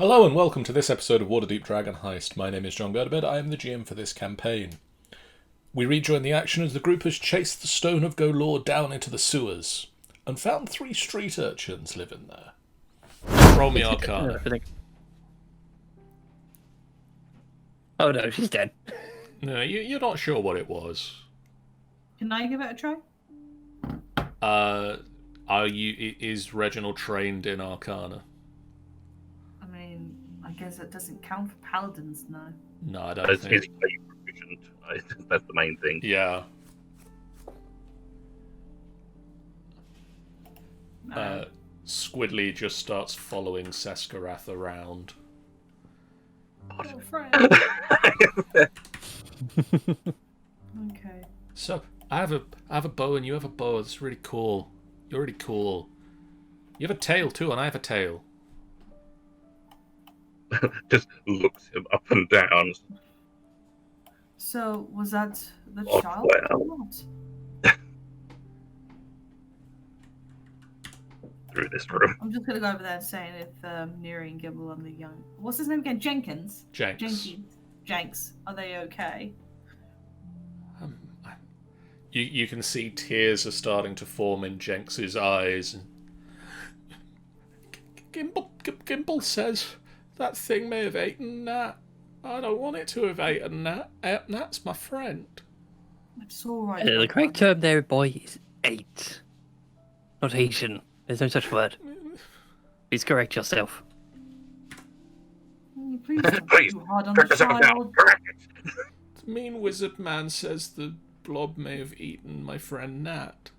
Hello and welcome to this episode of Waterdeep Dragon Heist. My name is John Gerdebed. I am the GM for this campaign. We rejoin the action as the group has chased the Stone of Golor down into the sewers and found 3 street urchins living there. Roll me Arcana. Oh no, she's dead. No, you're not sure what it was. Can I give it a try? Is Reginald trained in Arcana? I mean, I guess it doesn't count for paladins, no. No, I don't It's think. physically proficient. I think that's the main thing. Yeah. Squidly just starts following Seskarath around. Oh, friend. Okay. So, I have a bow and you have a bow. It's really cool. You're really cool. You have a tail too, and I have a tail. Just looks him up and down. So, was that the Oh, child well. or not? Through this room. I'm just gonna go over there and saying if Neri and Gibble and the young... What's his name again? Jenkins? Jenks. Jenks. Are they okay? You can see tears are starting to form in Jenks's eyes. Gimble says that thing may have eaten Nat. I don't want it to have eaten Nat. Nat's my friend. It's alright. The correct term there, boy, is 8. Not Asian. There's no such word. Please correct yourself. Please don't be Please, too hard on Correct the yourself now. child. Correct it. The mean wizard man says the blob may have eaten my friend Nat.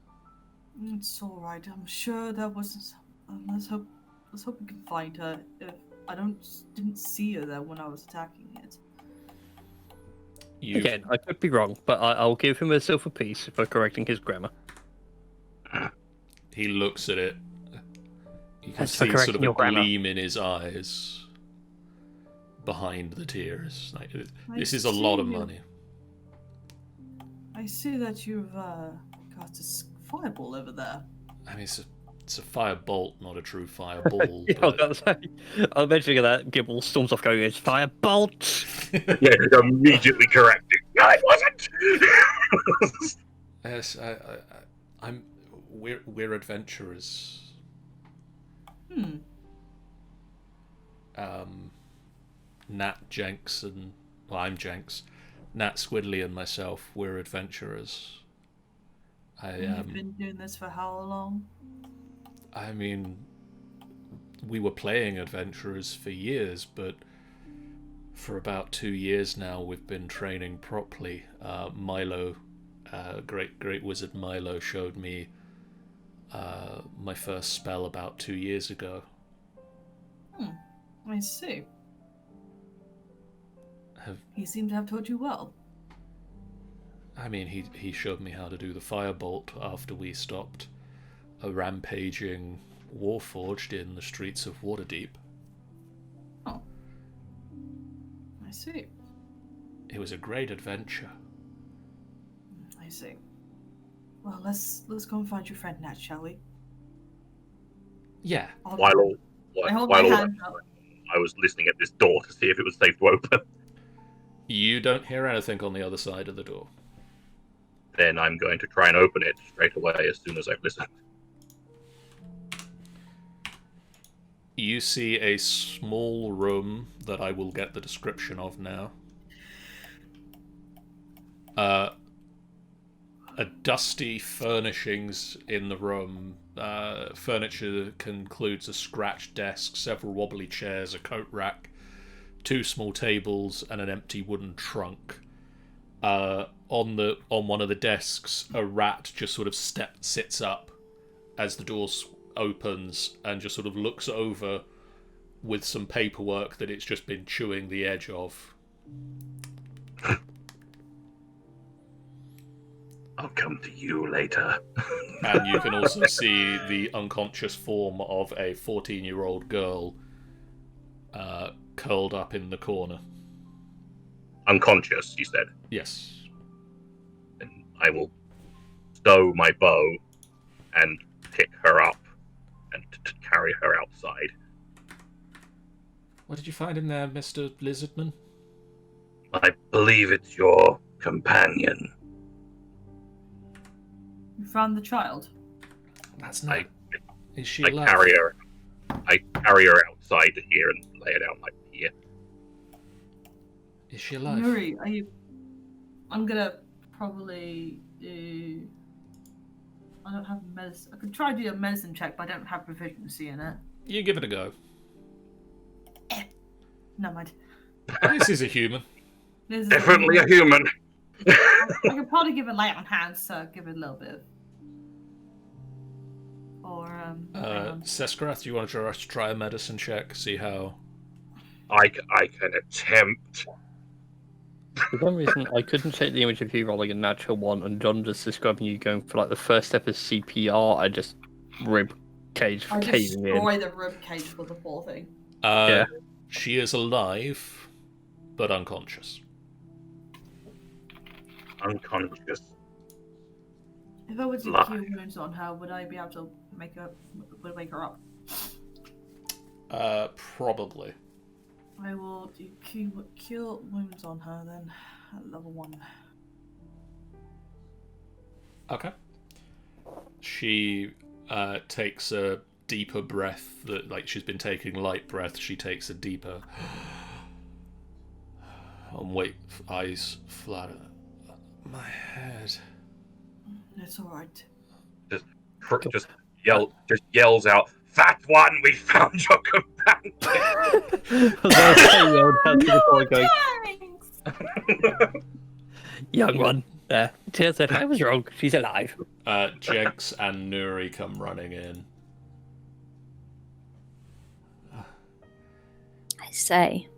It's alright. I'm sure there was... let's hope we can find her. If I didn't see her there when I was attacking it. Again, I could be wrong, but I'll give him a silver piece for correcting his grammar. He looks at it. You can That's for see sort correcting of a your grammar. gleam in his eyes behind the tears. Like, this I is a lot of see you. money. I see that you've got a fireball over there. I mean, it's a firebolt, not a true fireball. Yeah, I was gonna say. I was mentioning that Gibble storms off going, it's firebolt! Yeah, he's immediately correcting. No, it wasn't. Yes, I'm. We're adventurers. Nat Jenks and I'm Jenks. Nat Squidly and myself. We're adventurers. You've been doing this for how long? I mean, we were playing adventurers for years, but for about 2 years now, we've been training properly. Milo, great wizard Milo, showed me my first spell about 2 years ago. I see. He seemed to have taught you well. I mean, he showed me how to do the firebolt after we stopped a rampaging warforged in the streets of Waterdeep. Oh. I see. It was a great adventure. I see. Well, let's go and find your friend Nat, shall we? Yeah. While I hold my hand up. I was listening at this door to see if it was safe to open. You don't hear anything on the other side of the door. Then I'm going to try and open it straight away as soon as I've listened. You see a small room that I will get the description of now. A dusty furnishings in the room. Furniture includes a scratched desk, several wobbly chairs, a coat rack, 2 small tables, and an empty wooden trunk. On one of the desks, a rat just sort of sits up as the door opens and just sort of looks over with some paperwork that it's just been chewing the edge of. I'll come to you later. And you can also see the unconscious form of a 14-year-old girl curled up in the corner. Unconscious, you said. Yes. Then I will stow my bow and pick her up and carry her outside. What did you find in there, Mr. Lizardman? I believe it's your companion. You found the child? That's not... Is she I alive? I carry her outside here and lay her down like here. Is she alive? Nuri, are you... I'm gonna probably do... I don't have medicine. I could try to do a medicine check, but I don't have proficiency in it. You give it a go. Never mind. This is a human. This is Definitely a human. I could probably give it light on hands, so give it a little bit of... Or, hang on. Seskrath, do you want to try a medicine check? See how... I can attempt. For some reason, I couldn't take the image of you rolling a natural one, and John just describing you going for like the first step of CPR and just rib cage I caving in. destroy the rib cage for the poor thing. Yeah. She is alive, but unconscious. Unconscious. If I were to Lie. cure wounds on her, would I be able to wake her up? Probably. I will do cure wounds on her then, at level 1. Okay. She takes a deeper breath, that like she's been taking light breaths, she takes a deeper and eyes flat. My head. It's alright. Just yells out, "Fat one, we found your companion!" Young one. There. Tia said, I was wrong. She's alive. Jenks and Nuri come running in. I say.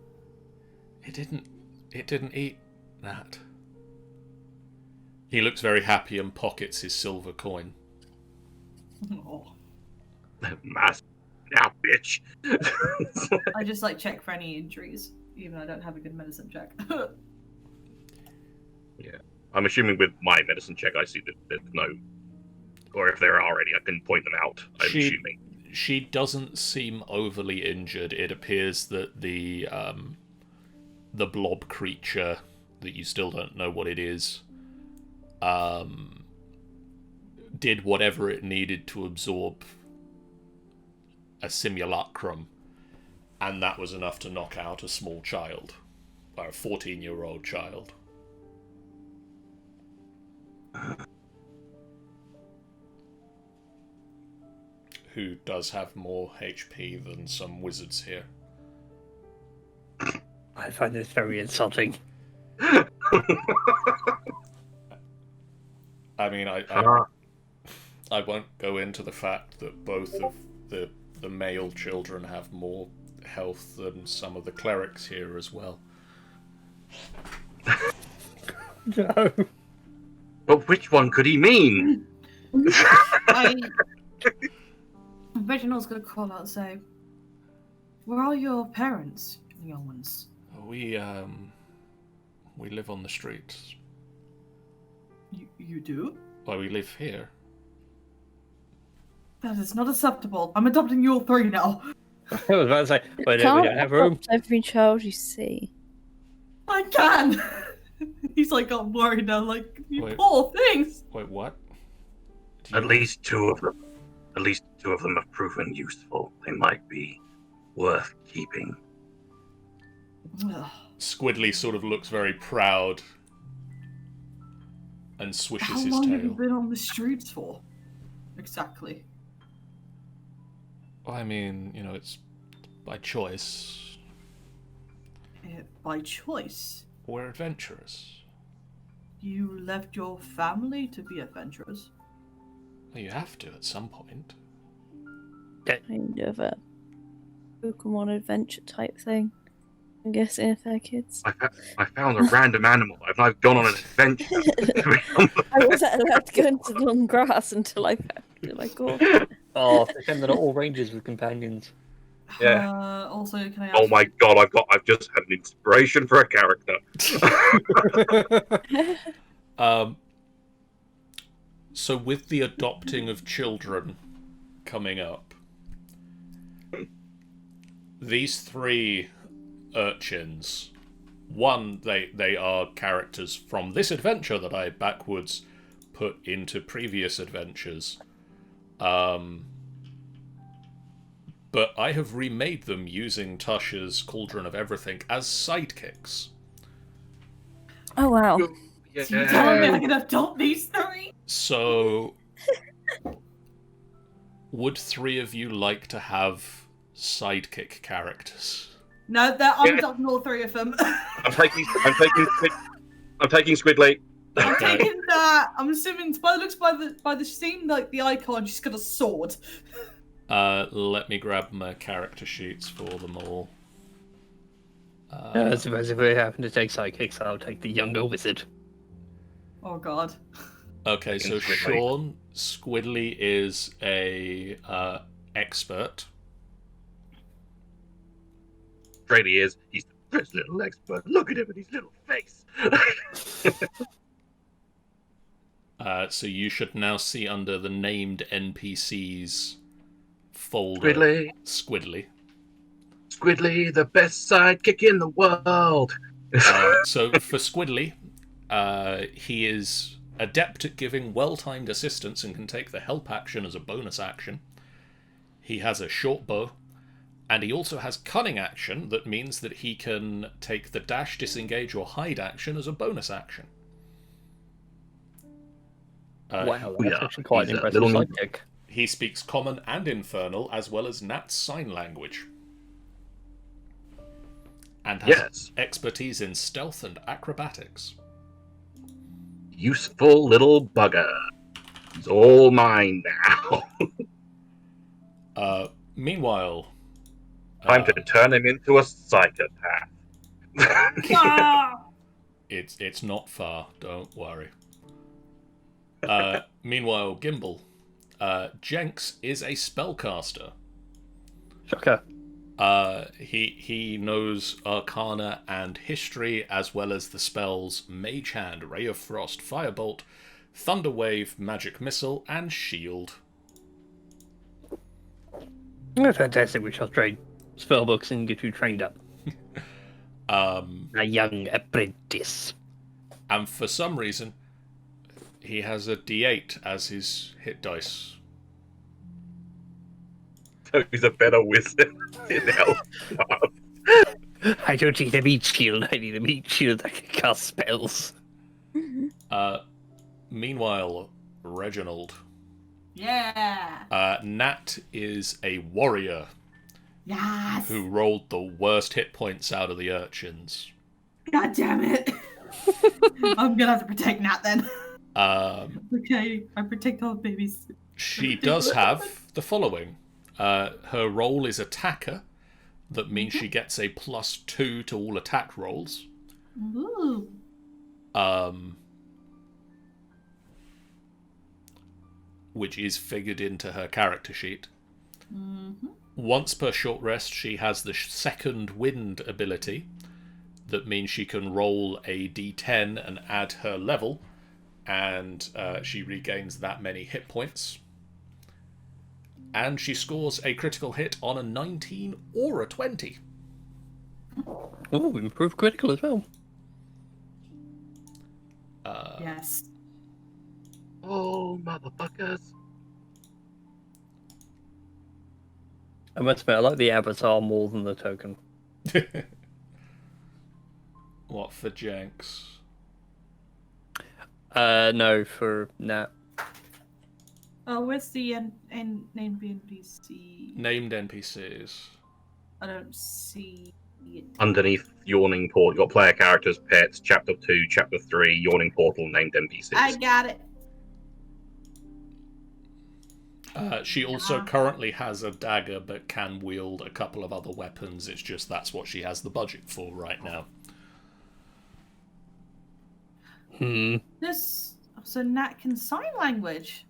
It didn't eat that. He looks very happy and pockets his silver coin. Oh. Mass now, bitch. I just check for any injuries, even though I don't have a good medicine check. Yeah, I'm assuming with my medicine check, I see that there's no, or if there are already, I can point them out. I'm assuming. She doesn't seem overly injured. It appears that the blob creature that you still don't know what it is, did whatever it needed to absorb a simulacrum, and that was enough to knock out a small child, or a 14-year-old child. Who does have more HP than some wizards here. I find this very insulting. I mean, I won't go into the fact that both of the male children have more health than some of the clerics here as well. No. But which one could he mean? Reginald's gonna call out and say, "Where are your parents, the young ones?" We live on the streets. You do? Well, we live here. That is not acceptable. I'm adopting you all 3 now. I was about to say, we Can't don't have room. adopt every child you see. I can. He's got worried now. You Wait. poor things. Wait, what? At least two of them have proven useful. They might be worth keeping. Ugh. Squidly sort of looks very proud and swishes How his long have you tail. been on the streets for? Exactly. Well, I mean, it's by choice. By choice. We're adventurers. You left your family to be adventurers. Well, you have to at some point. Kind of a Pokemon adventure type thing. I'm guessing if they're kids. I found a random animal. I've not gone on an adventure. I wasn't allowed to go into the long grass until I found it. Oh, pretend they're not all rangers with companions. Yeah. Also, can I ask? Oh my god! I've just had an inspiration for a character. So with the adopting of children coming up, these 3 urchins. One, they are characters from this adventure that I backwards put into previous adventures. But I have remade them using Tasha's Cauldron of Everything as sidekicks. Oh wow. So you're telling me I can adopt these three? So, would 3 of you like to have sidekick characters? No, I'm adopting all 3 of them. I'm taking Squidly. I'm taking I'm assuming by the looks by the scene, like the icon, she's got a sword. Let me grab my character sheets for them all. I suppose if we happen to take sidekicks, I'll take the younger wizard. Oh god. Okay, so Squidly. Sean Squidly is a expert. Straight he is. He's the best little expert. Look at him with his little face. So you should now see under the named NPCs folder Squidly. Squidly. The best sidekick in the world. So for Squidly, he is adept at giving well-timed assistance and can take the help action as a bonus action. He has a short bow, and he also has cunning action that means that he can take the dash, disengage, or hide action as a bonus action. Wow, yeah, that's actually quite he's an a impressive little- sidekick. He speaks Common and Infernal, as well as Nat's sign language. And has Yes. expertise in stealth and acrobatics. Useful little bugger. He's all mine now. Meanwhile... Time to turn him into a psychopath. Ah! It's not far, don't worry. Meanwhile, Gimbal. Jenks is a spellcaster. Shocker. He knows Arcana and History, as well as the spells Mage Hand, Ray of Frost, Firebolt, Thunder Wave, Magic Missile, and Shield. Oh, fantastic, we shall trade spellbooks and get you trained up. A young apprentice. And for some reason, he has a D8 as his hit dice. So he's a better wizard in hell. I don't need a meat shield, I need a meat shield that can cast spells. Meanwhile, Reginald. Yeah. Nat is a warrior Yes. who rolled the worst hit points out of the urchins. God damn it. I'm gonna have to protect Nat then. Okay, I protect all babies. She does have the following. Her role is attacker. That means she gets a +2 to all attack rolls. Ooh. Which is figured into her character sheet. Mm-hmm. Once per short rest, she has the second wind ability. That means she can roll a d10 and add her level, and she regains that many hit points. And she scores a critical hit on a 19 or a 20. Oh, improved critical as well. Yes. Oh, motherfuckers. I must admit, I like the avatar more than the token. What for Jenks? No, for Nat. Oh, where's the named NPC? Named NPCs. I don't see it. Underneath Yawning Portal, you've got player characters, pets, Chapter 2, Chapter 3, Yawning Portal, named NPCs. I got it. She also currently has a dagger, but can wield a couple of other weapons. It's just that's what she has the budget for right now. So Nat can sign language.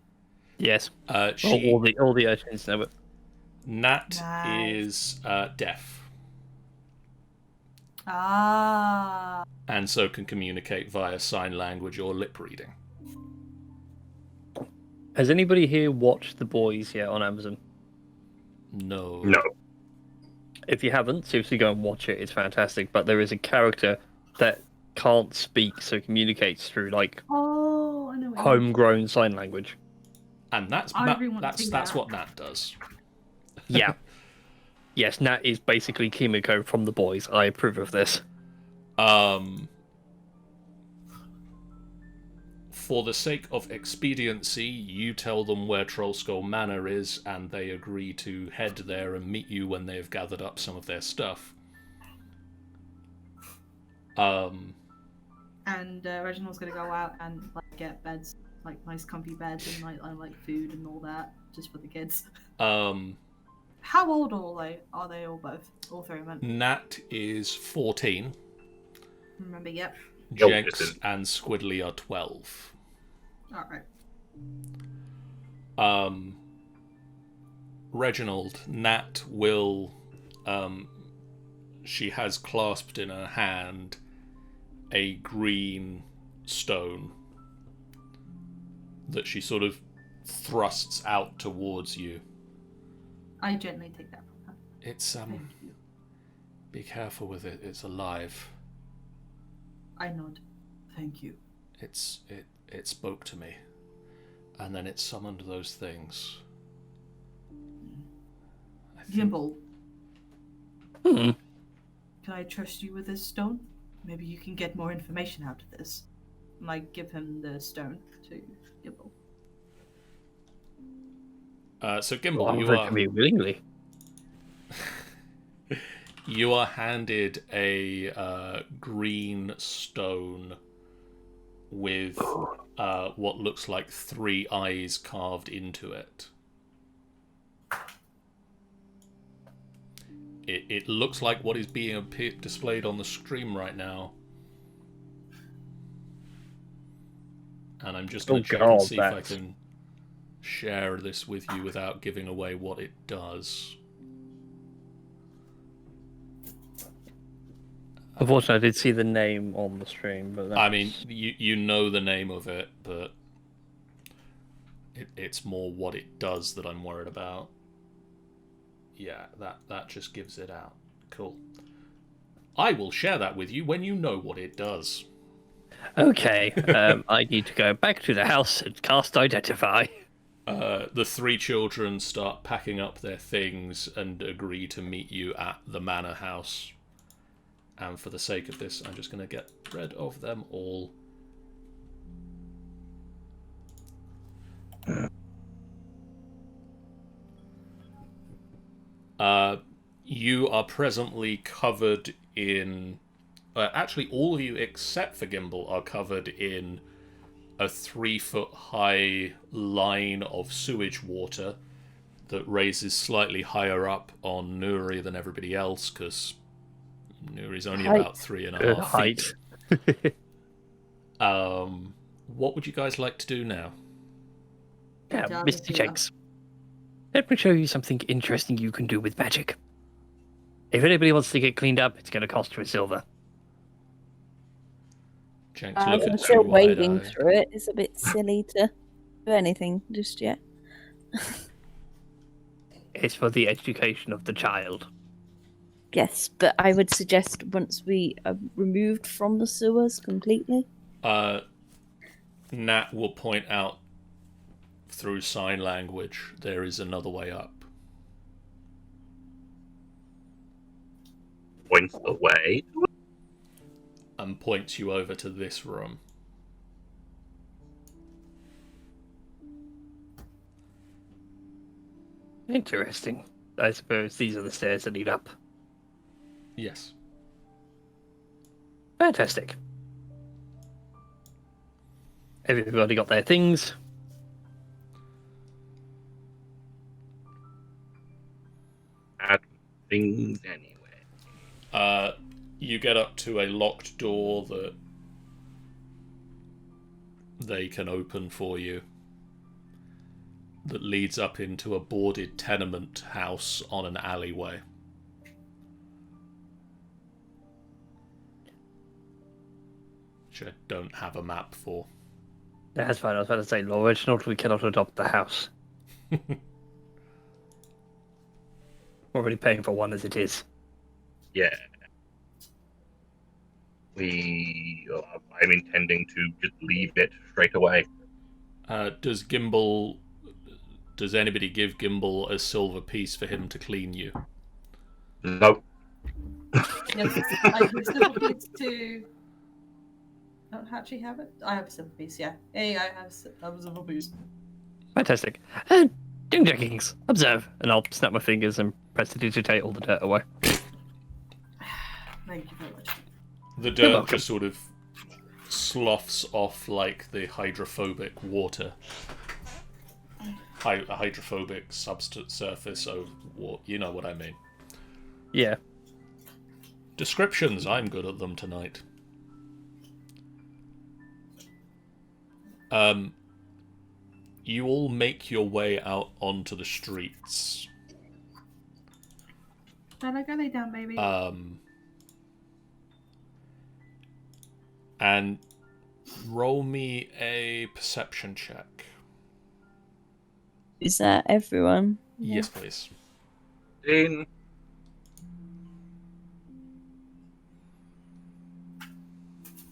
Yes. She All the urchins know it. Nat Nice. is deaf, Ah. and so can communicate via sign language or lip reading. Has anybody here watched The Boys yet on Amazon? No. No. If you haven't, seriously go and watch it. It's fantastic. But there is a character that can't speak, so communicates through like Oh, I know. What you mean. homegrown sign language. And that's I Nat, really want to see that's that. what Nat does. Yeah. Yes, Nat is basically Kimiko from The Boys. I approve of this. For the sake of expediency, you tell them where Trollskull Manor is, and they agree to head there and meet you when they've gathered up some of their stuff. And Reginald's gonna go out and like get beds, like nice comfy beds and like food and all that, just for the kids. How old are they? Are they all both? All three of them? Nat is 14. Remember? Yep. Jenks and Squidly are 12. Alright. Reginald, Nat will... she has clasped in her hand a green stone that she sort of thrusts out towards you. I gently take that from her. It's, Thank you. be careful with it, it's alive. I nod. Thank you. It spoke to me. And then it summoned those things. I think- Gimbal, Hmm. can I trust you with this stone? Maybe you can get more information out of this. And I give him the stone to Gimbal. So Gimbal, Well, you offered are... to me willingly. You are handed a green stone with what looks like 3 eyes carved into it. It looks like what is being displayed on the stream right now. And I'm just going to check and see if I can share this with you without giving away what it does. Unfortunately, I did see the name on the stream, but that's... I mean, you know the name of it, but it's more what it does that I'm worried about. Yeah, that just gives it out. Cool. I will share that with you when you know what it does. Okay, I need to go back to the house and cast Identify. The 3 children start packing up their things and agree to meet you at the manor house. And for the sake of this, I'm just going to get rid of them all. You are presently covered in... actually, all of you except for Gimbal are covered in a 3-foot-high line of sewage water that raises slightly higher up on Nuri than everybody else, because Nuri's only Height. about 3.5 Height. feet. What would you guys like to do now? Yeah, Down Mr. here. Jenks. Let me show you something interesting you can do with magic. If anybody wants to get cleaned up, it's going to cost you a silver. Jenks, look I'm at still you wading wide-eyed. through it. It's a bit silly to do anything just yet. It's for the education of the child. Yes, but I would suggest once we are removed from the sewers completely. Nat will point out through sign language there is another way up. Points the way. And points you over to this room. Interesting. I suppose these are the stairs that lead up. Yes. Fantastic. Everybody got their things. Add things anyway. You get up to a locked door that they can open for you, that leads up into a boarded tenement house on an alleyway. Which I don't have a map for. That's fine. I was about to say, Lord Reginald, we cannot adopt the house. We're already paying for one as it is. Yeah. I'm intending to just leave it straight away. Does anybody give Gimbal a silver piece for him to clean you? Nope. Yes, I give silver piece to. I don't actually have it. I have a silver piece. Yeah. Hey, I have a silver piece. Fantastic. Dinglings, observe, and I'll snap my fingers and prestidigitate all the dirt away. Thank you very much. The dirt just sort of sloughs off like the hydrophobic water. Hydrophobic substance surface of water. You know what I mean. Yeah. Descriptions, I'm good at them tonight. You all make your way out onto the streets. Bella, go lay down, baby. And roll me a perception check. Is that everyone? Yes, please.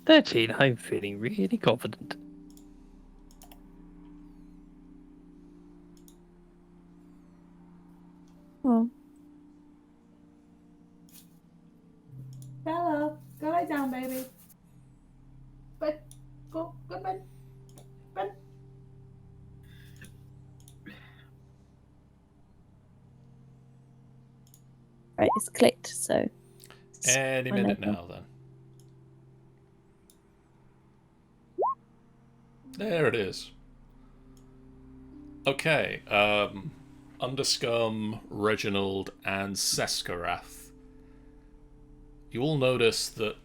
13. I'm feeling really confident. Oh. Bella, go lay down, baby. Bed. Go to bed. Bed. Right, it's clicked, so. Any minute now, then. There it is. Okay, Underscum, Reginald, and Seskarath. You all notice that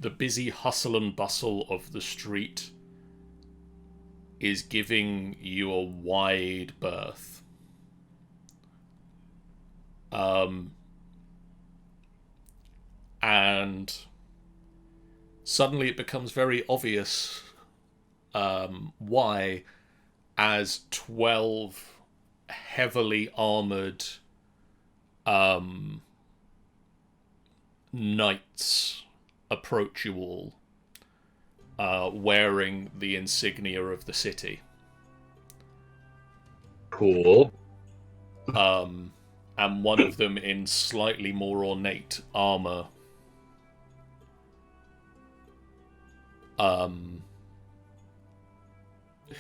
the busy hustle and bustle of the street is giving you a wide berth. And suddenly it becomes very obvious why, as 12 heavily armoured knights approach you all, wearing the insignia of the city. Cool. And one of them in slightly more ornate armour.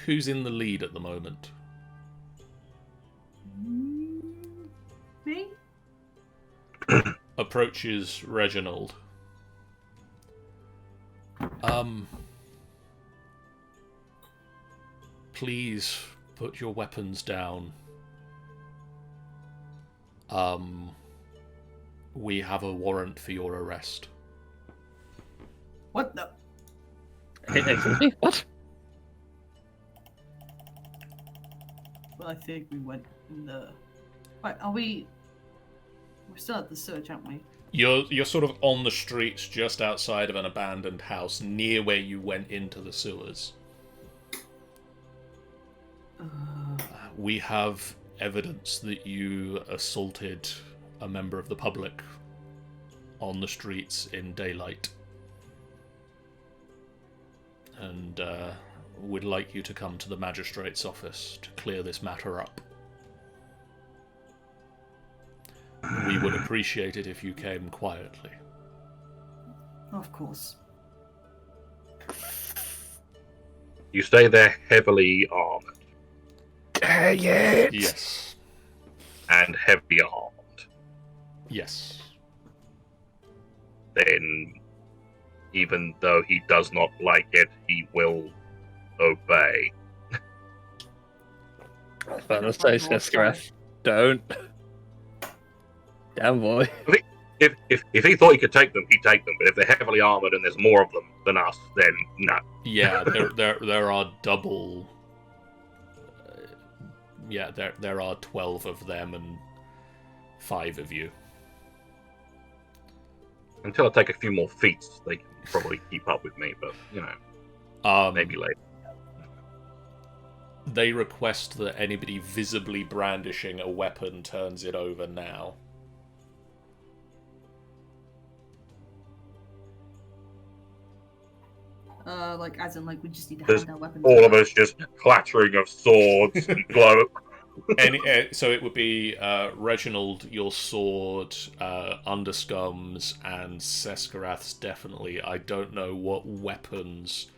Who's in the lead at the moment? Me? Approaches Reginald. Please put your weapons down. We have a warrant for your arrest. What the? What? Well, I think we went in the. Right, are we? We're still at the search, aren't we? You're sort of on the streets just outside of an abandoned house, near where you went into the sewers. We have evidence that you assaulted a member of the public on the streets in daylight. And would like you to come to the magistrate's office to clear this matter up. We would appreciate it if you came quietly. Of course. You say they're heavily armored. Yes. And heavy armed. Yes. Then, even though he does not like it, he will obey. Seskarath. Don't. Damn boy. If he thought he could take them, he'd take them. But if they're heavily armored and there's more of them than us, then no. Yeah, there are double. Yeah, there are 12 of them and 5 of you. Until I take a few more feats, they can probably keep up with me. But you know, maybe later. They request that anybody visibly brandishing a weapon turns it over now. Like, as in, like, we just need to There's hand our weapons. all of us just clattering of swords and blow. So it would be Reginald, your sword, Underscums, and Seskarath's definitely. I don't know what weapons,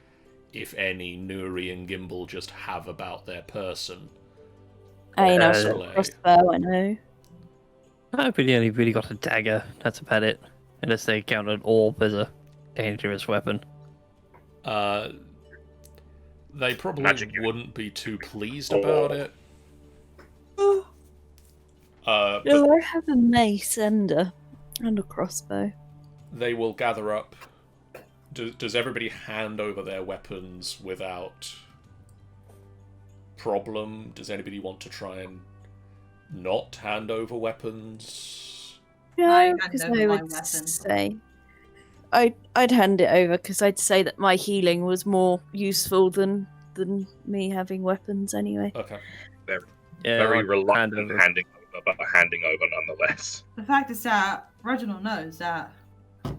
if any, Nuri and Gimbal just have about their person. I know, crossbow, I know. I've only really got a dagger. That's about it. Unless they count an orb as a dangerous weapon. They probably wouldn't be too pleased about it. No, I have a mace and a crossbow. They will gather up. Does everybody hand over their weapons without problem? Does anybody want to try and not hand over weapons? No, because I would say I'd hand it over because I'd say that my healing was more useful than me having weapons anyway. Okay. Very reluctant handing over, but handing over nonetheless. The fact is that Reginald knows that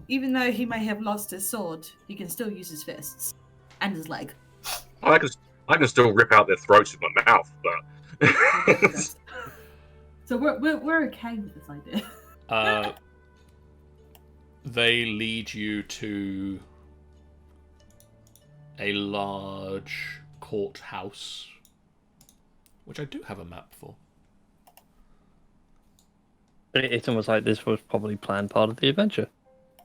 even though he may have lost his sword, he can still use his fists and his leg. I can still rip out their throats with my mouth, but. So we're okay with this idea. They lead you to a large courthouse, which I do have a map for. It's almost like this was probably planned part of the adventure.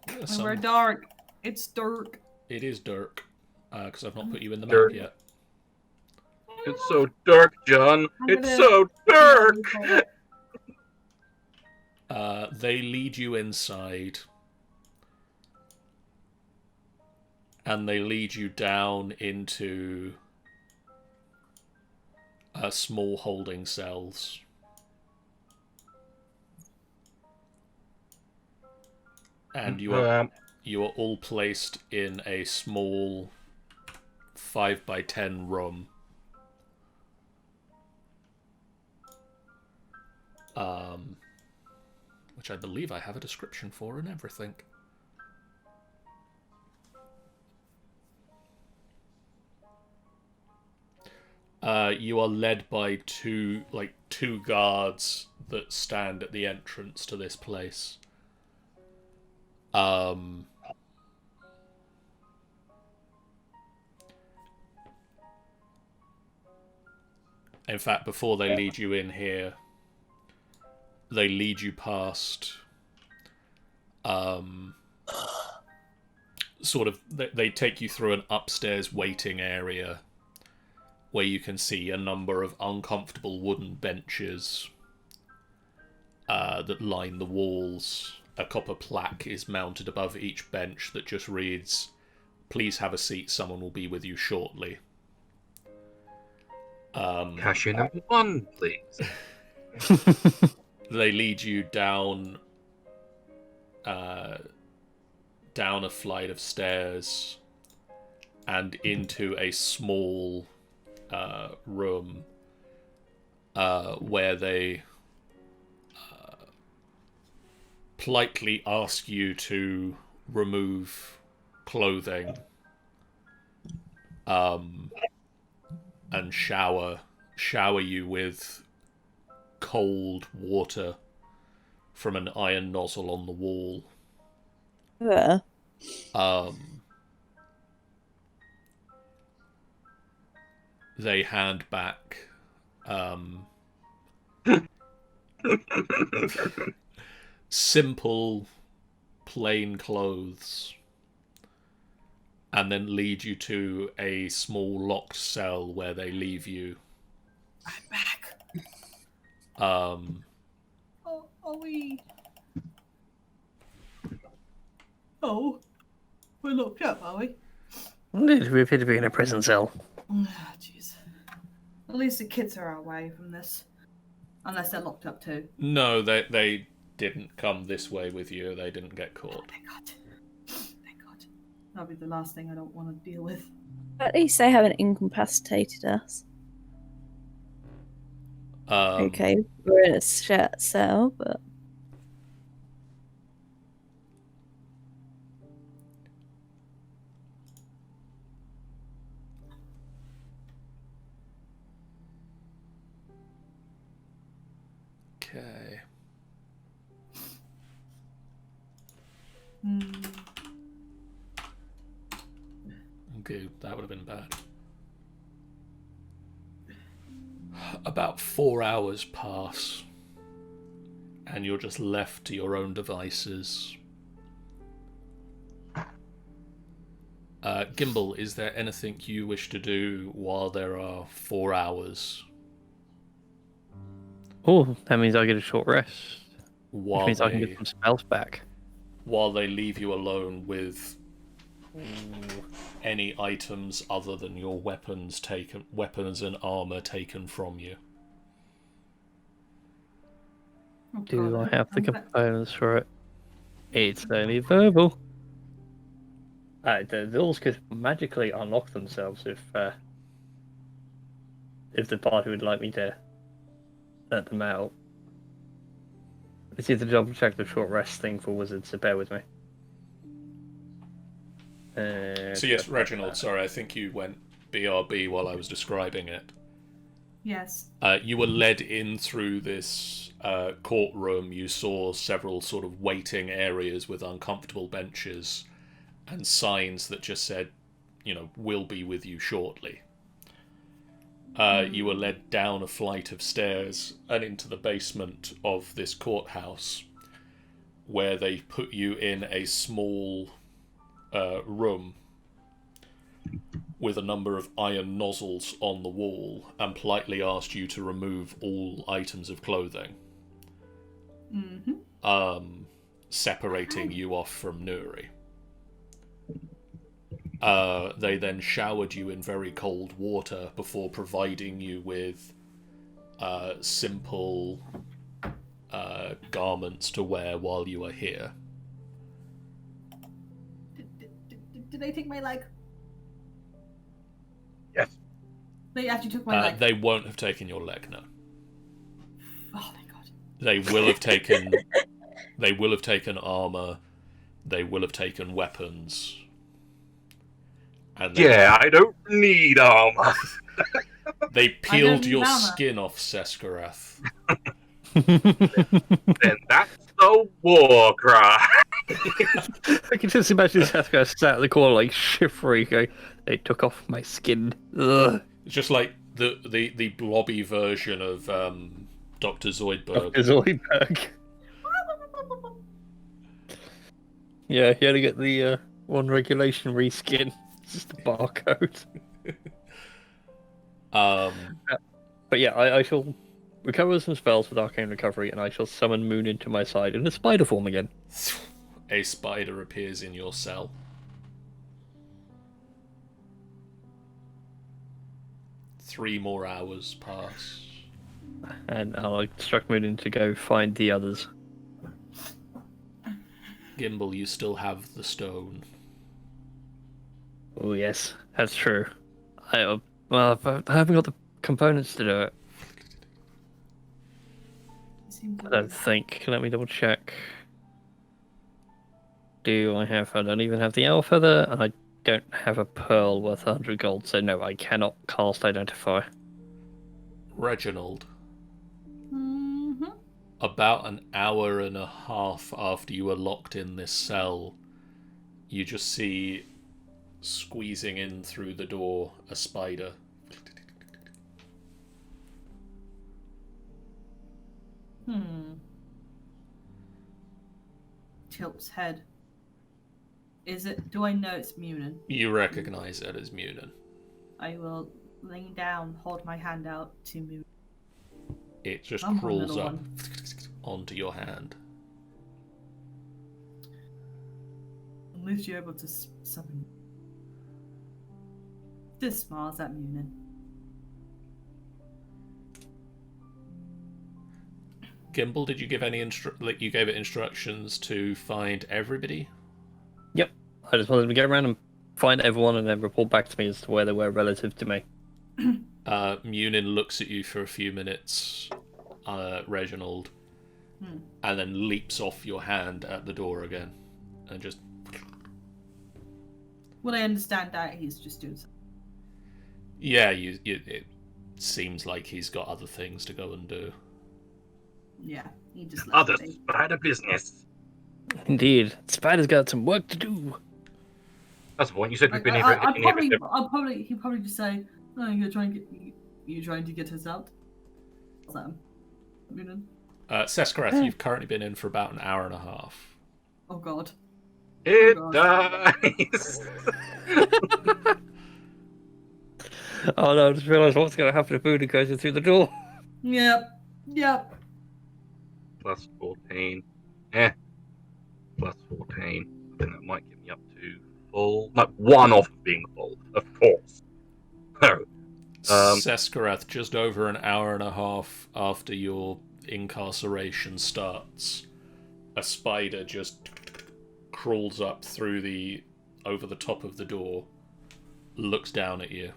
Yeah, we're dark. It's dark. It is dark, because I've not put you in the map yet. It's so dark, John. It's so dark. They lead you inside, and they lead you down into small holding cells. And you are all placed in a small 5x10 room. Which I believe I have a description for and everything. You are led by two guards that stand at the entrance to this place. In fact, before they lead you in here, they lead you past they take you through an upstairs waiting area where you can see a number of uncomfortable wooden benches that line the walls. A copper plaque is mounted above each bench that just reads, "Please have a seat, someone will be with you shortly." Cashier number 1, please. They lead you down a flight of stairs and into a small room where they politely ask you to remove clothing and shower you with cold water from an iron nozzle on the wall. Yeah. They hand back simple, plain clothes, and then lead you to a small locked cell where they leave you. I'm back. Are we? Oh, we're locked up, are we? We appear to be in a prison cell. Jeez. At least the kids are away from this. Unless they're locked up too. No, they didn't come this way with you. They didn't get caught. Oh, thank God. Thank God. That'll be the last thing I don't want to deal with. At least they haven't incapacitated us. Okay, we're in a shared cell, but... Okay. Okay, that would have been bad. About 4 hours pass, and you're just left to your own devices. Gimbal, is there anything you wish to do while there are 4 hours? Oh, that means I get a short rest. Which means I can get some spells back. While they leave you alone with any items other than your weapons and armor taken from you. Do I have the components for it? It's only verbal. The doors could magically unlock themselves if the party would like me to let them out. Let's see the double check the short rest thing for wizards, so bear with me. So yes, Reginald, sorry, I think you went BRB while I was describing it. Yes. You were led in through this courtroom. You saw several sort of waiting areas with uncomfortable benches and signs that just said, we'll be with you shortly. You were led down a flight of stairs and into the basement of this courthouse, where they put you in a small room with a number of iron nozzles on the wall and politely asked you to remove all items of clothing. Separating you off from Nuri. They then showered you in very cold water before providing you with simple garments to wear while you are here. Did they take my leg? Yes. They actually took my leg. They won't have taken your leg, no. Oh, thank God. They will have taken. They will have taken armor. They will have taken weapons. And I don't need armor. They peeled your skin off Seskarath. Then that's the war cry. I can just imagine Seskarath sat at the corner like shivering, going, "They took off my skin." Ugh. It's just like the blobby version of Dr. Zoidberg. Dr. Zoidberg. Yeah, he had to get the one regulation reskin. It's just a barcode. But yeah, I shall recover some spells with arcane recovery, and I shall summon Moon into my side in a spider form again. A spider appears in your cell. Three more hours pass. And I'll instruct Moon to go find the others. Gimbal, you still have the stone. Oh yes, that's true. I haven't got the components to do it. I don't think. Let me double check. I don't even have the owl feather, and I don't have a pearl worth 100 gold, so no, I cannot cast Identify. Reginald. About an hour and a half after you were locked in this cell, you just see, squeezing in through the door, a spider. Tilt's head. Do I know it's Munin? You recognize it as Munin. I will lean down, hold my hand out to Munin. It just crawls up onto your hand. At least you're able to summon. Just smiles at Munin. Gimbal, did you give any you gave it instructions to find everybody? Yep. I just wanted to get around and find everyone and then report back to me as to where they were relative to me. Munin looks at you for a few minutes, Reginald, and then leaps off your hand at the door again, and just... Well, I understand that he's just doing something. Yeah, it seems like he's got other things to go and do. Yeah, he just Other left me. spider business. Indeed, Spider's got some work to do. That's the point. You said we've been He'd here. probably just say, "No, you're trying to get us out." Sam, Seskareth, you've currently been in for about an hour and a half. Oh God. It dies. Oh no! I just realised what's going to happen if Buddha goes in through the door. Yep. Plus 14. Plus 14. I think that might get me up to full. Like one off of being full, of course. Seskareth, just over an hour and a half after your incarceration starts, a spider just crawls up over the top of the door, looks down at you.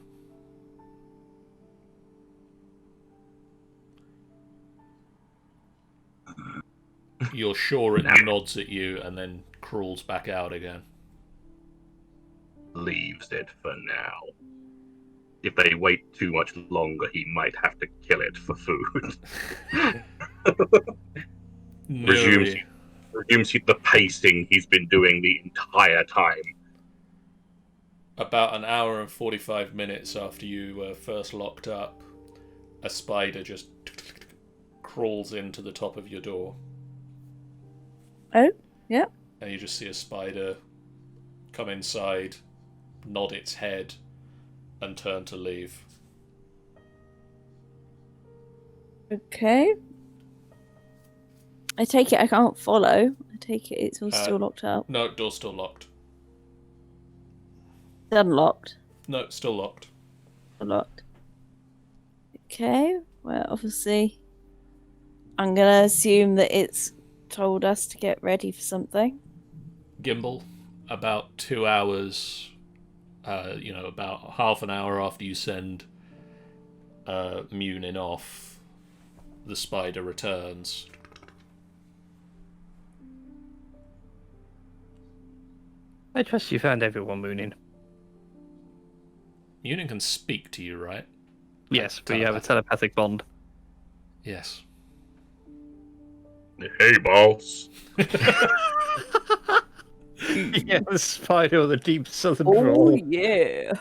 You're sure it nods at you and then crawls back out again. Leaves it for now. If they wait too much longer, he might have to kill it for food. Resumes the pacing he's been doing the entire time. About an hour and 45 minutes after you were first locked up, a spider just crawls into the top of your door. Oh, yeah. And you just see a spider come inside, nod its head, and turn to leave. Okay. I take it I can't follow. I take it it's all still locked up. No, door's still locked. It's unlocked. No, still locked. Locked. Okay. Well, obviously, I'm gonna assume that it's told us to get ready for something. Gimbal, about 2 hours, about half an hour after you send Munin off, the spider returns. I trust you found everyone, Munin. Munin can speak to you, right? Yes, we have a telepathic bond. Yes. Hey, boss. Yeah, the spider of the deep southern Oh, drawl. yeah.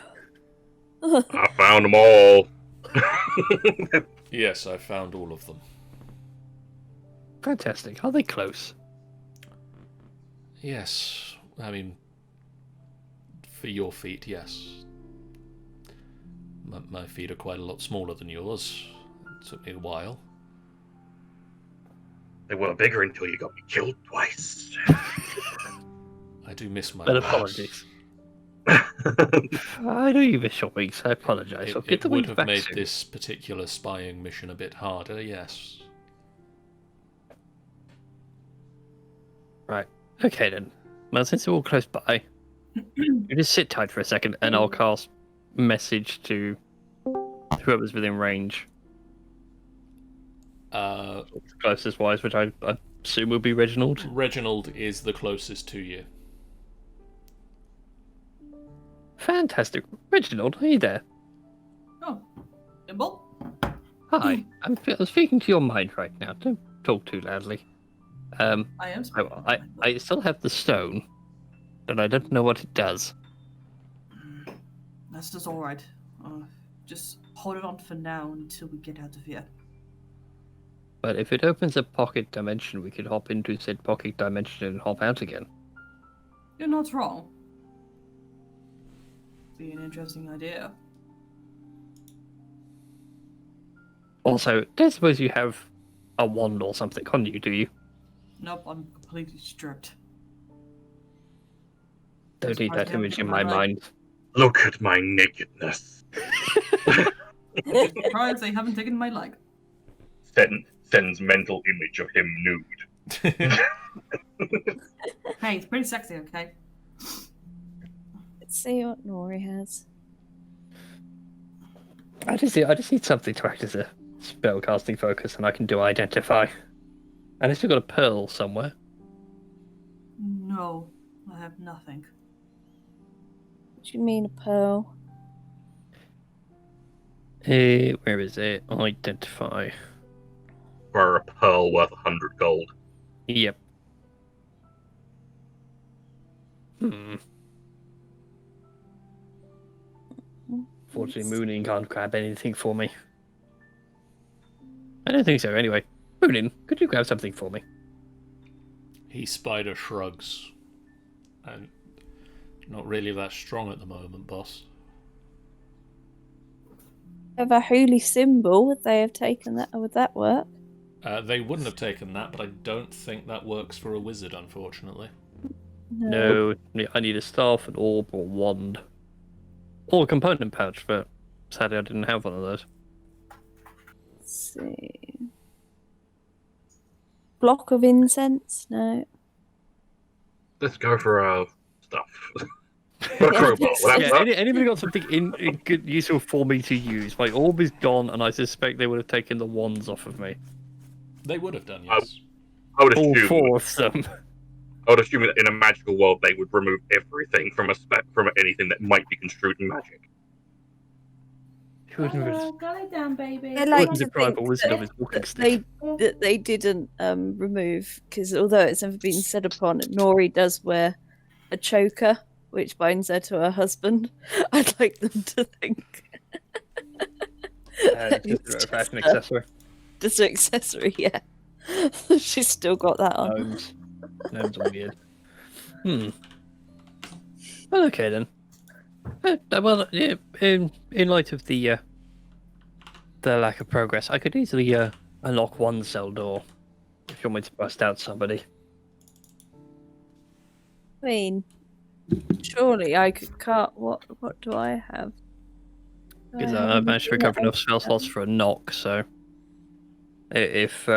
I found them all. Yes, I found all of them. Fantastic. Are they close? Yes. I mean, for your feet, yes. My feet are quite a lot smaller than yours. It took me a while. They were bigger until you got me killed twice. I do miss my But wings. apologies. I know you miss your wings. I apologise. I'll get the would wings have back made soon. this particular spying mission a bit harder, yes. Right. Okay then. Well, since we're all close by, you just sit tight for a second, and I'll cast message to whoever's within range. Closest wise, which I assume will be Reginald. Reginald is the closest to you. Fantastic. Reginald, are you there? Oh, Gimbal? Hi. I'm speaking to your mind right now. Don't talk too loudly. I am. I still have the stone, and I don't know what it does. That's just all right. Just hold it on for now until we get out of here. But if it opens a pocket dimension, we could hop into said pocket dimension and hop out again. You're not wrong. Be an interesting idea. Also, don't suppose you have a wand or something on you, do you? Nope, I'm completely stripped. Don't need that image in my mind. Look at my nakedness. Surprised they haven't taken my leg. Sends mental image of him nude. Hey, it's pretty sexy, okay? Let's see what Nori has. I just need something to act as a spellcasting focus, and I can do identify. And I still got a pearl somewhere. No, I have nothing. What do you mean a pearl? Where is it? Identify. for a pearl worth 100 gold. Yep. Fortunately, Moonin can't grab anything for me. I don't think so, anyway. Moonin, could you grab something for me? He spider shrugs. And not really that strong at the moment, boss. Have a holy symbol, would they have taken that? Would that work? They wouldn't have taken that, but I don't think that works for a wizard, unfortunately. No, I need a staff, an orb, or wand. Or a component pouch, but sadly I didn't have one of those. Let's see. Block of incense? No. Let's go for stuff. Got a crowbar. Anybody got something good, useful for me to use? My orb is gone, and I suspect they would have taken the wands off of me. They would have done, yes. I would All assume 4 of them. I would assume that in a magical world they would remove everything from anything that might be construed in magic. Go lay down, baby. I like to to deprive think a wizard of his walking stick. they didn't remove, because although it's never been said upon, Nori does wear a choker, which binds her to her husband. I'd like them to think. Just a fashion accessory. Just an accessory, yeah. She's still got that on. Gnomes are weird. Well, okay then. Well, yeah, in light of the lack of progress, I could easily unlock one cell door if you want me to bust out somebody. I mean, surely I could cut. What do I have? Because I've managed to recover enough spell slots for a knock, so if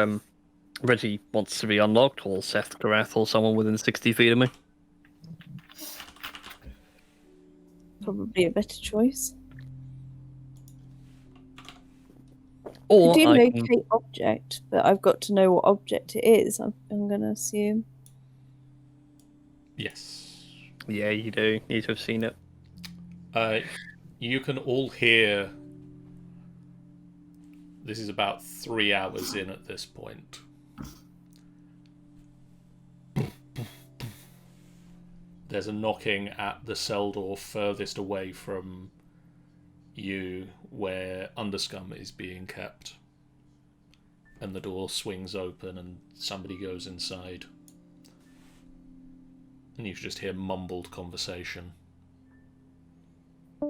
Reggie wants to be unlocked, or Seth Garath, or someone within 60 feet of me. Probably a better choice. Or I do I locate can... object, but I've got to know what object it is. I'm going to assume. Yes. Yeah, you do. You need to have seen it. You can all hear... This is about 3 hours in at this point. There's a knocking at the cell door furthest away from you, where Underscum is being kept. And the door swings open and somebody goes inside. And you just hear mumbled conversation.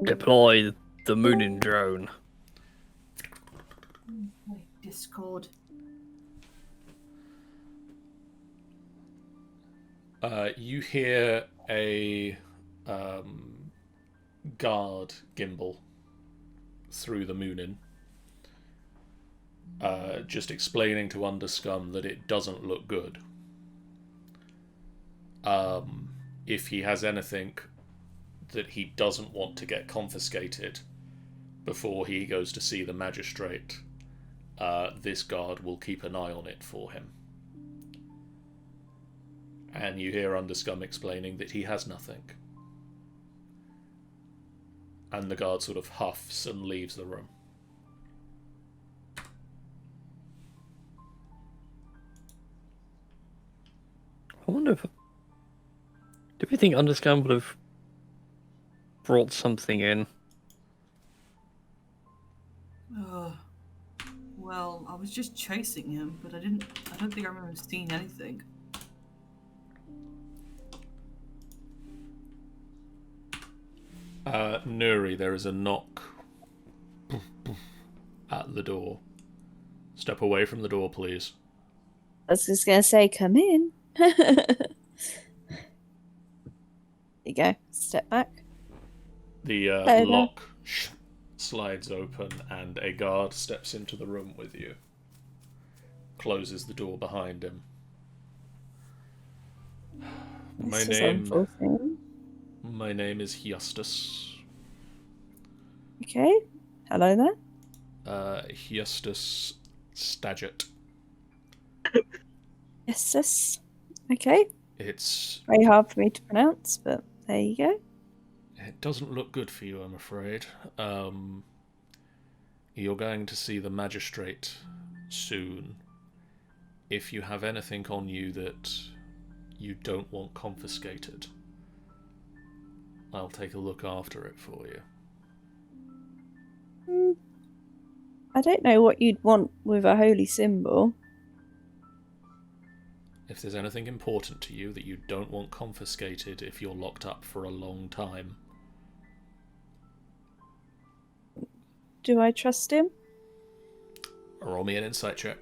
Deploy the Moonin drone. Wait, Discord. You hear a guard gimbal through the Moonin, just explaining to Underscum that it doesn't look good. If he has anything that he doesn't want to get confiscated before he goes to see the magistrate, this guard will keep an eye on it for him. And you hear Underscum explaining that he has nothing. And the guard sort of huffs and leaves the room. I wonder if... Do we think Underscum would have brought something in? Well, I was just chasing him, but I don't think I remember seeing anything. Nuri, there is a knock at the door. Step away from the door, please. I was just going to say, come in. There you go. Step back. The lock slides open and a guard steps into the room with you. Closes the door behind him. My name is Justus. Okay. Hello there. Justus Stagget. Justus. Okay. It's very hard for me to pronounce, but there you go. It doesn't look good for you, I'm afraid. You're going to see the magistrate soon, if you have anything on you that you don't want confiscated, I'll take a look after it for you. I don't know what you'd want with a holy symbol. If there's anything important to you that you don't want confiscated if you're locked up for a long time. Do I trust him? Roll me an insight check.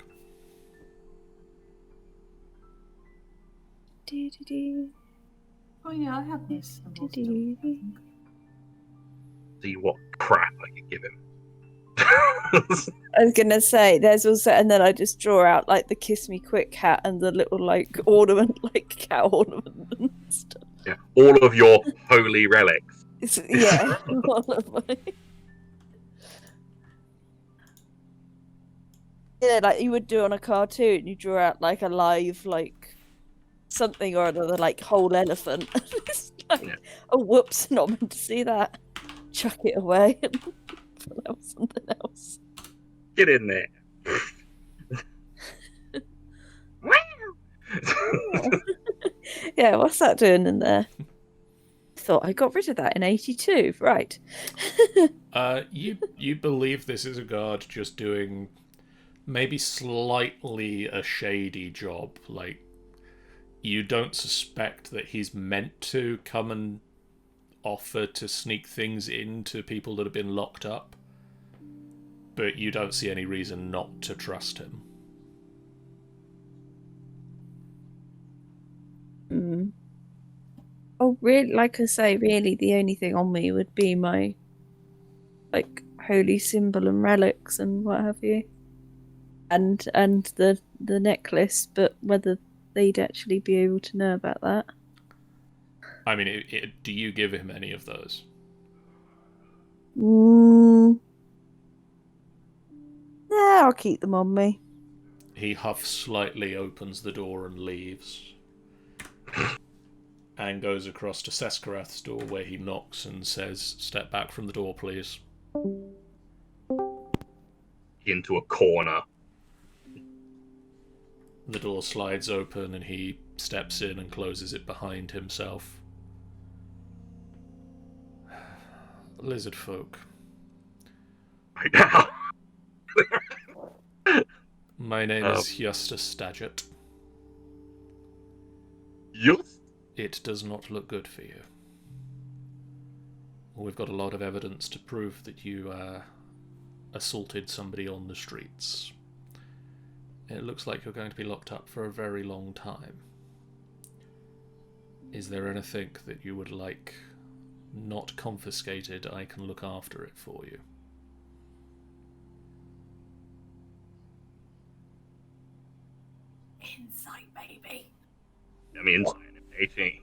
Oh yeah, I have this. See what crap I could give him. I was gonna say there's also, and then I just draw out like the kiss me quick hat and the little like ornament, like cat ornament and stuff. Yeah, all of your holy relics. Yeah, all of my... Yeah, like you would do on a cartoon. You draw out like a live, like something or another, like whole elephant. It's like, Yeah. oh whoops, not meant to see that. Chuck it away and pull out something else. Get in there. Yeah, what's that doing in there? Thought I got rid of that in 82. Right. You believe this is a guard just doing maybe slightly a shady job. Like, you don't suspect that he's meant to come and offer to sneak things into people that have been locked up, but you don't see any reason not to trust him. Oh, really? Like I say, really, the only thing on me would be my like holy symbol and relics and what have you, and the necklace. But whether they'd actually be able to know about that. I mean, do you give him any of those? Nah, I'll keep them on me. He huffs slightly, opens the door and leaves. And goes across to Seskarath's door where he knocks and says, "Step back from the door, please." Into a corner. The door slides open and he steps in and closes it behind himself. Lizard folk. Right now. My name is Justus Stagett. Yes. It does not look good for you. We've got a lot of evidence to prove that you assaulted somebody on the streets. It looks like you're going to be locked up for a very long time. Is there anything that you would like not confiscated? I can look after it for you. Insight, baby. I mean, 18.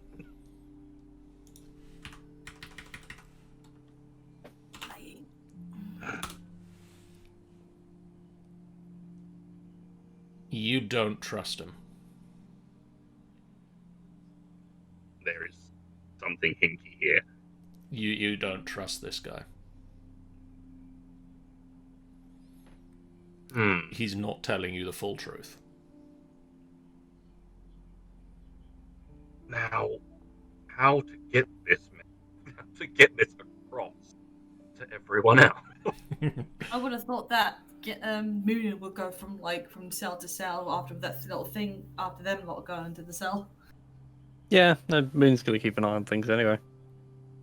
You don't trust him. There is something hinky here. You don't trust this guy. He's not telling you the full truth. Now, how to get this across to everyone else? I would have thought that Moonin would go from cell to cell after that little thing, after them lot go into the cell. Yeah, no, Moon's gonna keep an eye on things anyway.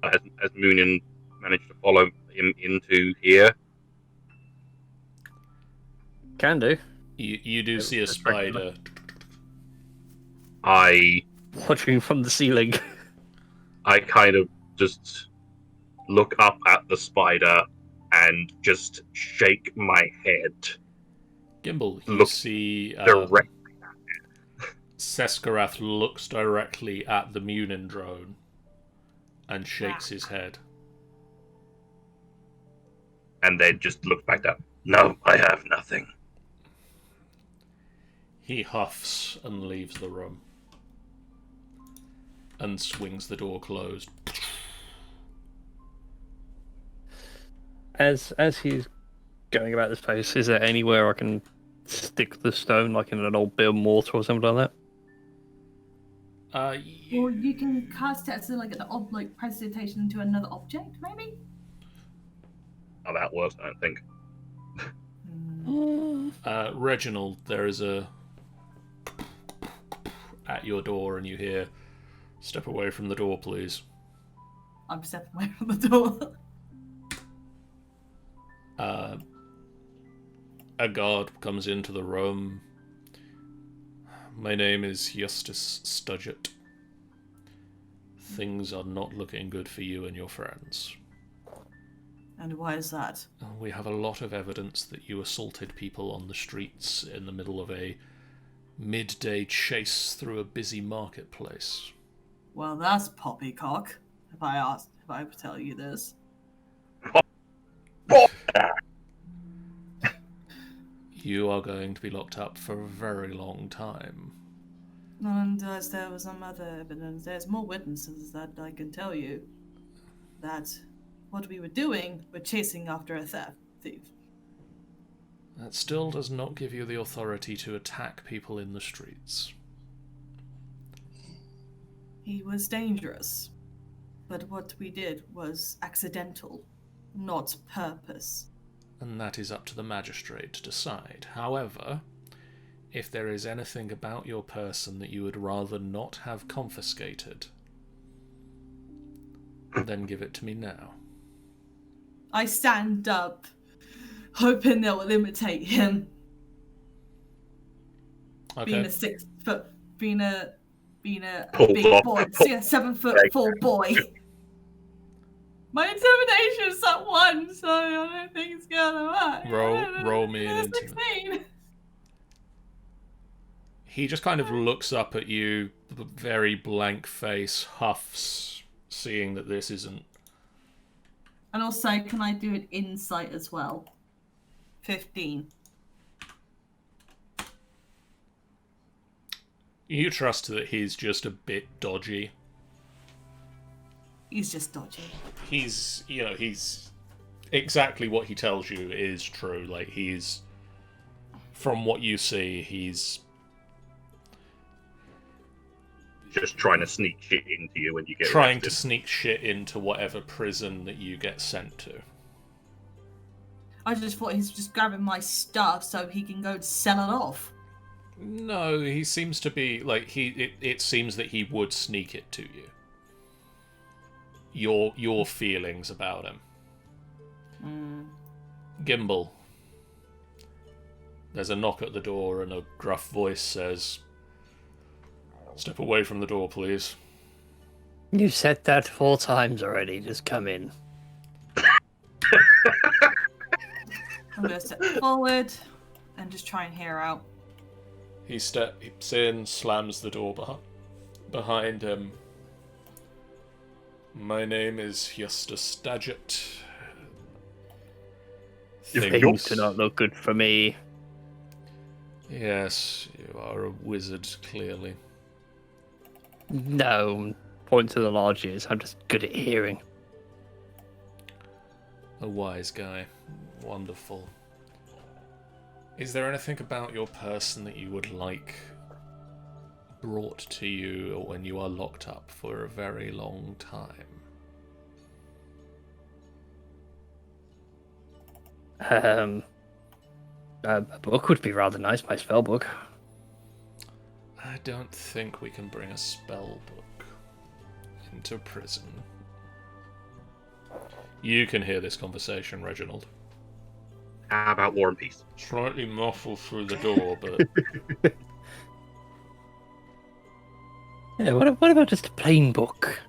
Has Moonin managed to follow him into here? Can do. You do see a spider. Watching from the ceiling. I kind of just look up at the spider and just shake my head. Gimbal, you see directly at it. Seskarath looks directly at the Munin drone and shakes his head. And then just looks back down. No, I have nothing. He huffs and leaves the room. And swings the door closed. As he's going about this place, is there anywhere I can stick the stone like in an old bit of mortar or something like Or you can cast it as like an presentation into another object, maybe. How that works, I don't think. Reginald, there is a at your door, and you hear, "Step away from the door, please." I'm stepping away from the door. A guard comes into the room. "My name is Eustace Studget. Things are not looking good for you and your friends. And why is that? We have a lot of evidence that you assaulted people on the streets in the middle of a midday chase through a busy marketplace." Well, that's poppycock. If I tell you this. You are going to be locked up for a very long time. And there was some other evidence. There's more witnesses that I can tell you that what we were doing, we're chasing after a thief. That still does not give you the authority to attack people in the streets. He was dangerous, but what we did was accidental, not purpose. And that is up to the magistrate to decide. However, if there is anything about your person that you would rather not have confiscated, then give it to me now. I stand up, hoping they will imitate him. Okay. Being a 6 foot, being a Pulled big off. boy, 7'4" boy. My intimidation's at 1, so I don't think it's gonna work. Roll me an 16. He just kind of looks up at you, very blank face, huffs, seeing that this isn't. And also, can I do an insight as well? 15. You trust that he's just a bit dodgy. He's just dodgy. He's exactly what he tells you is true. Like, he's, from what you see, he's just trying to sneak shit into you when you get trying arrested. to sneak shit into whatever prison that you get sent to. I just thought he's just grabbing my stuff so he can go and sell it off. No, he seems to be like it seems that he would sneak it to you. Your feelings about him. Gimbal. There's a knock at the door and a gruff voice says, "Step away from the door, please." You said that 4 times already. Just come in. I'm going to step forward and just try and hear out. He steps in, slams the door behind him. "My name is Eustace Studget. Things do not look good for me." Yes, you are a wizard, clearly. No, point to the large ears. I'm just good at hearing. A wise guy. Wonderful. Is there anything about your person that you would like brought to you when you are locked up for a very long time? A book would be rather nice, my spell book. I don't think we can bring a spell book into prison. You can hear this conversation, Reginald. How about War and Peace? Slightly muffled through the door, but Yeah, what about just a plain book?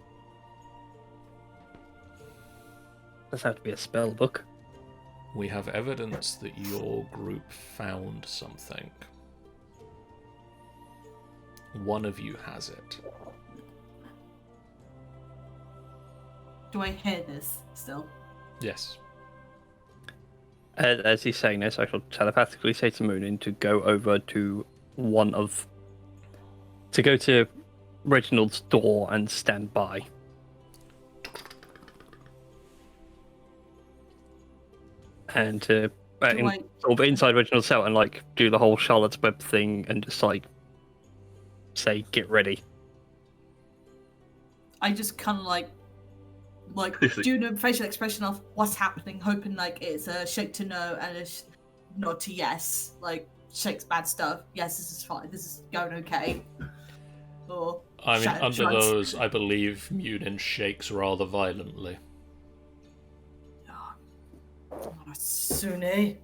Doesn't have to be a spell book. we have evidence that your group found something. One of you has it. Do I hear this still? Yes. As he's saying this, I shall telepathically say to Moonin to go over to to go to Reginald's door and stand by. And sort of inside Reginald's cell and like do the whole Charlotte's Web thing and just like say get ready. I just kind of like do the facial expression of what's happening, hoping like it's a shake to no and a nod to yes. Like shake's bad stuff. Yes, this is fine. This is going okay. Or I mean, under those, I believe Munin shakes rather violently. Sune.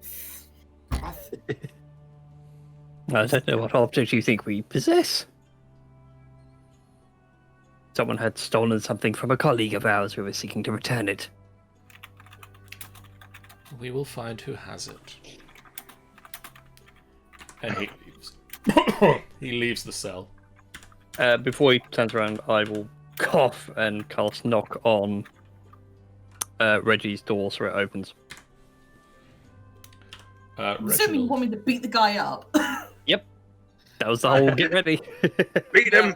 I don't know what object you think we possess. Someone had stolen something from a colleague of ours who was seeking to return it. We will find who has it. And he leaves. He leaves the cell. Before he turns around, I will cough and cast knock on Reggie's door so it opens. I'm assuming you want me to beat the guy up. Yep. That was the whole get ready. Beat him!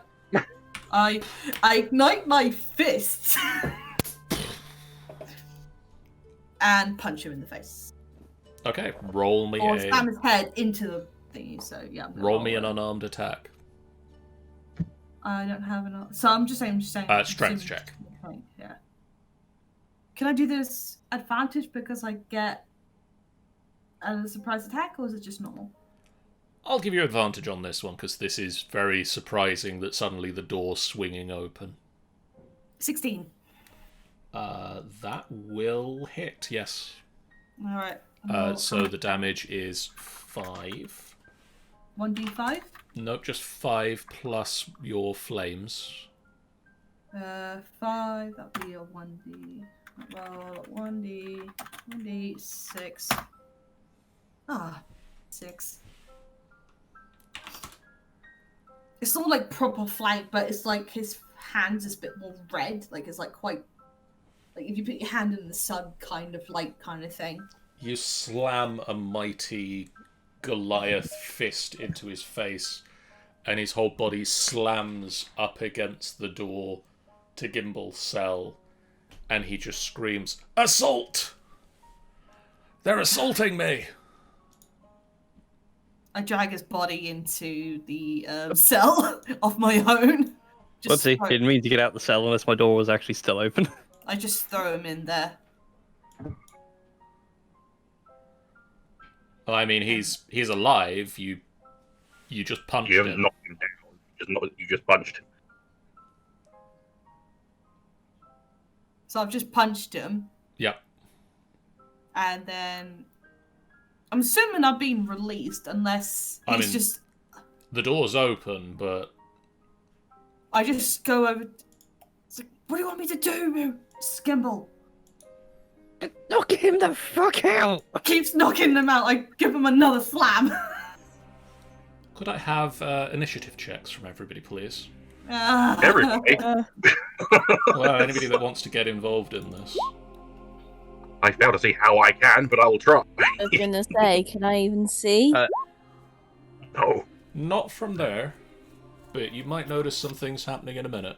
I ignite my fists and punch him in the face. Okay, roll me or slam his head into the thingy, so yeah. Roll me an unarmed attack. I don't have an... So I'm just saying... Strength check. Yeah. Can I do this advantage because I get a surprise attack, or is it just normal? I'll give you advantage on this one, because this is very surprising that suddenly the door's swinging open. 16. That will hit, yes. Alright. So the damage is 5. 1d5? Nope, just 5 plus your flames. 5, that'll be a 1d. Well, 1d6. Ah, 6. It's not like proper flank, but it's like his hands is a bit more red. Like it's like quite, like if you put your hand in the sun, kind of light kind of thing. You slam a mighty Goliath fist into his face, and his whole body slams up against the door to Gimble's cell, and he just screams, "Assault! They're assaulting me!" I drag his body into the cell of my own. Whoopsie, didn't mean to get out the cell unless my door was actually still open. I just throw him in there. Well, I mean, he's alive. You just punched him. You haven't knocked him down. You just punched him. So I've just punched him. Yep. And then I'm assuming I've been released unless he's just... The door's open, but... I just go over... It's like, what do you want me to do, Skimble? Knock him the fuck out! Keeps knocking them out. I give him another slam. Could I have initiative checks from everybody, please? Everybody? Well, anybody that wants to get involved in this. I fail to see how I can, but I will try. I was gonna say, can I even see? No. Not from there, but you might notice some things happening in a minute.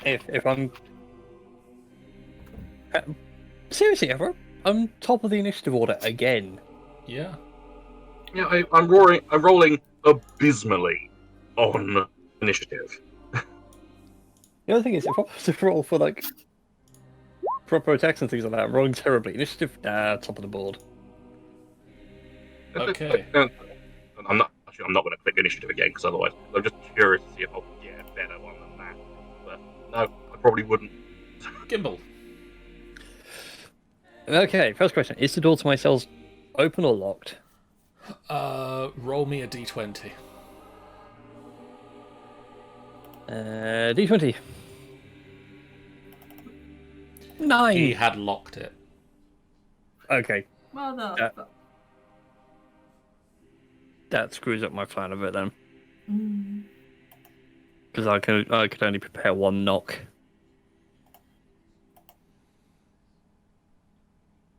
If I'm... seriously, ever? I'm top of the initiative order again. Yeah. Yeah, I'm rolling abysmally on initiative. The other thing is, if I was to roll for, like, proper attacks and things like that, I'm rolling terribly. Initiative, top of the board. Okay. I'm not going to click initiative again, because otherwise I'm just curious to see if I'll get a better one than that. But no, I probably wouldn't. Gimbal. Okay, first question. Is the door to my cells open or locked? Roll me a d20. D20. 9. He had locked it. Okay. Well done. That screws up my plan a bit then. Because I could only prepare one knock.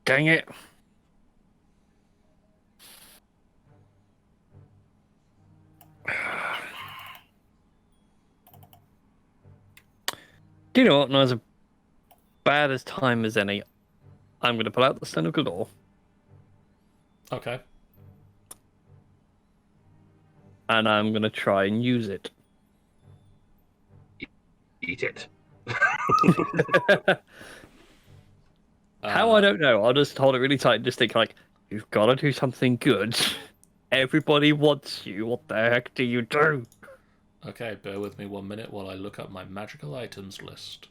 Dang it. Do you know what? Not as bad as time as any. I'm going to pull out the Stone of Galore. Okay. And I'm going to try and use it. Eat it. How, I don't know. I'll just hold it really tight and just think, like, you've got to do something good. Everybody wants you. What the heck do you do? Okay, bear with me 1 minute while I look up my magical items list.